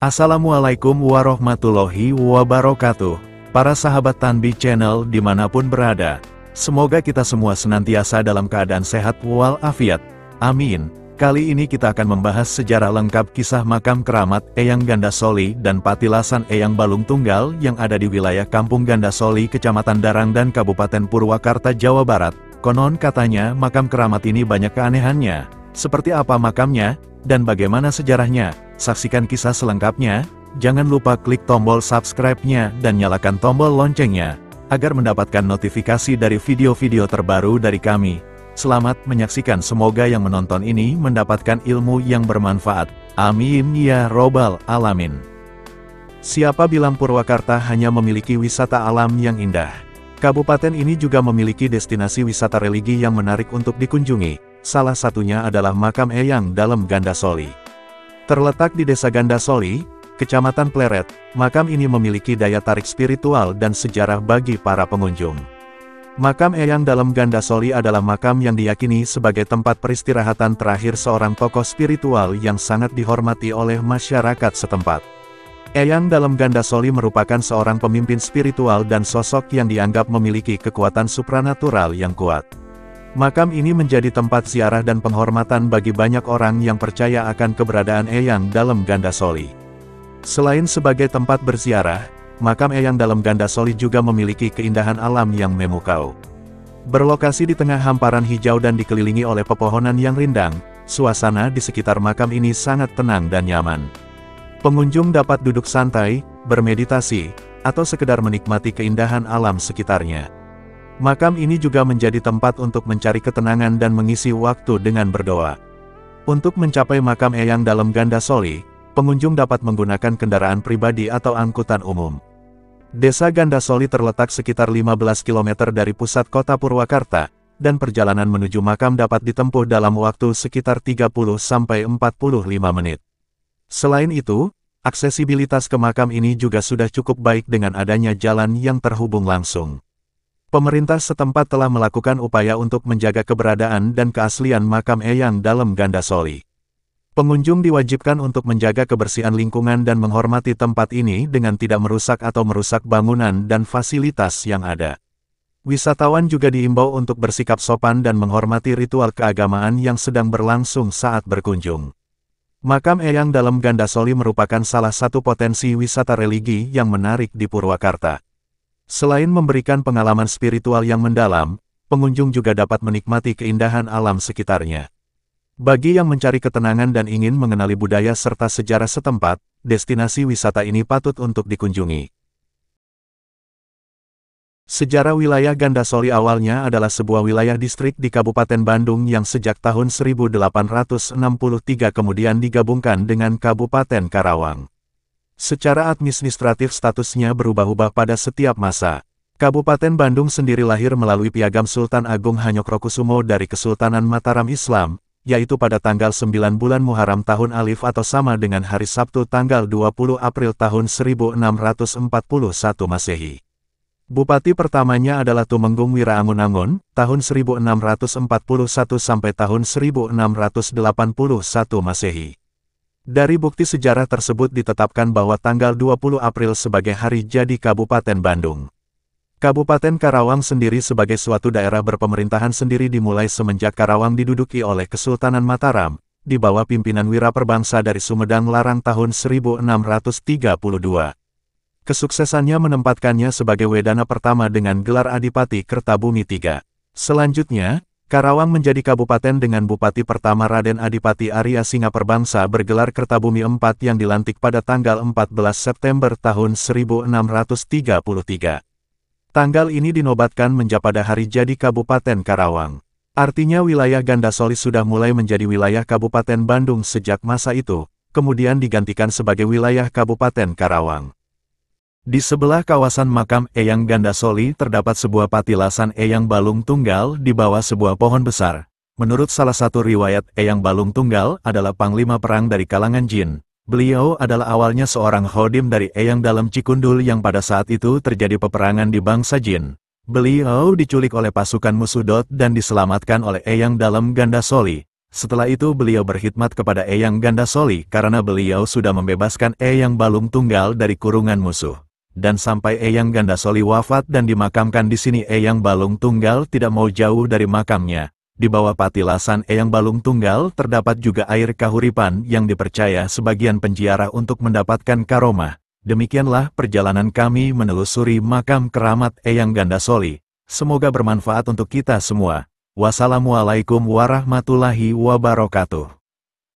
Assalamualaikum warahmatullahi wabarakatuh. Para sahabat Tanbi Channel dimanapun berada, semoga kita semua senantiasa dalam keadaan sehat walafiat. Amin. Kali ini kita akan membahas sejarah lengkap kisah makam keramat Eyang Gandasoli dan Patilasan Eyang Balung Tunggal yang ada di wilayah Kampung Gandasoli, Kecamatan Darang dan Kabupaten Purwakarta, Jawa Barat. Konon katanya makam keramat ini banyak keanehannya. Seperti apa makamnya, dan bagaimana sejarahnya? Saksikan kisah selengkapnya. Jangan lupa klik tombol subscribe-nya dan nyalakan tombol loncengnya, agar mendapatkan notifikasi dari video-video terbaru dari kami. Selamat menyaksikan, semoga yang menonton ini mendapatkan ilmu yang bermanfaat. Amin ya robbal alamin. Siapa bilang Purwakarta hanya memiliki wisata alam yang indah? Kabupaten ini juga memiliki destinasi wisata religi yang menarik untuk dikunjungi. Salah satunya adalah makam Eyang Dalem Gandasoli. Terletak di Desa Gandasoli, Kecamatan Pleret, makam ini memiliki daya tarik spiritual dan sejarah bagi para pengunjung. Makam Eyang Dalem Gandasoli adalah makam yang diyakini sebagai tempat peristirahatan terakhir seorang tokoh spiritual yang sangat dihormati oleh masyarakat setempat. Eyang Dalem Gandasoli merupakan seorang pemimpin spiritual dan sosok yang dianggap memiliki kekuatan supranatural yang kuat. Makam ini menjadi tempat ziarah dan penghormatan bagi banyak orang yang percaya akan keberadaan Eyang Dalem Gandasoli. Selain sebagai tempat berziarah, makam Eyang Dalem Gandasoli juga memiliki keindahan alam yang memukau. Berlokasi di tengah hamparan hijau dan dikelilingi oleh pepohonan yang rindang, suasana di sekitar makam ini sangat tenang dan nyaman. Pengunjung dapat duduk santai, bermeditasi, atau sekedar menikmati keindahan alam sekitarnya. Makam ini juga menjadi tempat untuk mencari ketenangan dan mengisi waktu dengan berdoa. Untuk mencapai makam Eyang Dalem Gandasoli, pengunjung dapat menggunakan kendaraan pribadi atau angkutan umum. Desa Gandasoli terletak sekitar 15 km dari pusat kota Purwakarta, dan perjalanan menuju makam dapat ditempuh dalam waktu sekitar 30–45 menit. Selain itu, aksesibilitas ke makam ini juga sudah cukup baik dengan adanya jalan yang terhubung langsung. Pemerintah setempat telah melakukan upaya untuk menjaga keberadaan dan keaslian makam Eyang Dalem Gandasoli. Pengunjung diwajibkan untuk menjaga kebersihan lingkungan dan menghormati tempat ini dengan tidak merusak atau merusak bangunan dan fasilitas yang ada. Wisatawan juga diimbau untuk bersikap sopan dan menghormati ritual keagamaan yang sedang berlangsung saat berkunjung. Makam Eyang Dalem Gandasoli merupakan salah satu potensi wisata religi yang menarik di Purwakarta. Selain memberikan pengalaman spiritual yang mendalam, pengunjung juga dapat menikmati keindahan alam sekitarnya. Bagi yang mencari ketenangan dan ingin mengenali budaya serta sejarah setempat, destinasi wisata ini patut untuk dikunjungi. Sejarah wilayah Gandasoli awalnya adalah sebuah wilayah distrik di Kabupaten Bandung yang sejak tahun 1863 kemudian digabungkan dengan Kabupaten Karawang. Secara administratif statusnya berubah-ubah pada setiap masa. Kabupaten Bandung sendiri lahir melalui piagam Sultan Agung Hanyokrokusumo dari Kesultanan Mataram Islam, yaitu pada tanggal 9 bulan Muharram tahun Alif atau sama dengan hari Sabtu tanggal 20 April tahun 1641 Masehi. Bupati pertamanya adalah Tumenggung Wiraangun-Angun, tahun 1641 sampai tahun 1681 Masehi. Dari bukti sejarah tersebut ditetapkan bahwa tanggal 20 April sebagai hari jadi Kabupaten Bandung. Kabupaten Karawang sendiri sebagai suatu daerah berpemerintahan sendiri dimulai semenjak Karawang diduduki oleh Kesultanan Mataram, di bawah pimpinan Wiraperbangsa dari Sumedang Larang tahun 1632. Kesuksesannya menempatkannya sebagai Wedana pertama dengan gelar Adipati Kertabumi III. Selanjutnya, Karawang menjadi kabupaten dengan Bupati pertama Raden Adipati Arya Singaperbangsa bergelar Kertabumi IV yang dilantik pada tanggal 14 September tahun 1633. Tanggal ini dinobatkan menjadi hari jadi Kabupaten Karawang. Artinya wilayah Gandasoli sudah mulai menjadi wilayah Kabupaten Bandung sejak masa itu, kemudian digantikan sebagai wilayah Kabupaten Karawang. Di sebelah kawasan makam Eyang Gandasoli terdapat sebuah patilasan Eyang Balung Tunggal di bawah sebuah pohon besar. Menurut salah satu riwayat, Eyang Balung Tunggal adalah panglima perang dari kalangan jin. Beliau adalah awalnya seorang khodim dari Eyang Dalem Cikundul yang pada saat itu terjadi peperangan di bangsa jin. Beliau diculik oleh pasukan musuh dan diselamatkan oleh Eyang Dalem Gandasoli. Setelah itu beliau berkhidmat kepada Eyang Gandasoli karena beliau sudah membebaskan Eyang Balung Tunggal dari kurungan musuh. Dan sampai Eyang Gandasoli wafat dan dimakamkan di sini, Eyang Balung Tunggal tidak mau jauh dari makamnya. Di bawah patilasan Eyang Balung Tunggal terdapat juga air kahuripan yang dipercaya sebagian penziarah untuk mendapatkan karomah. Demikianlah perjalanan kami menelusuri makam keramat Eyang Gandasoli. Semoga bermanfaat untuk kita semua. Wassalamualaikum warahmatullahi wabarakatuh.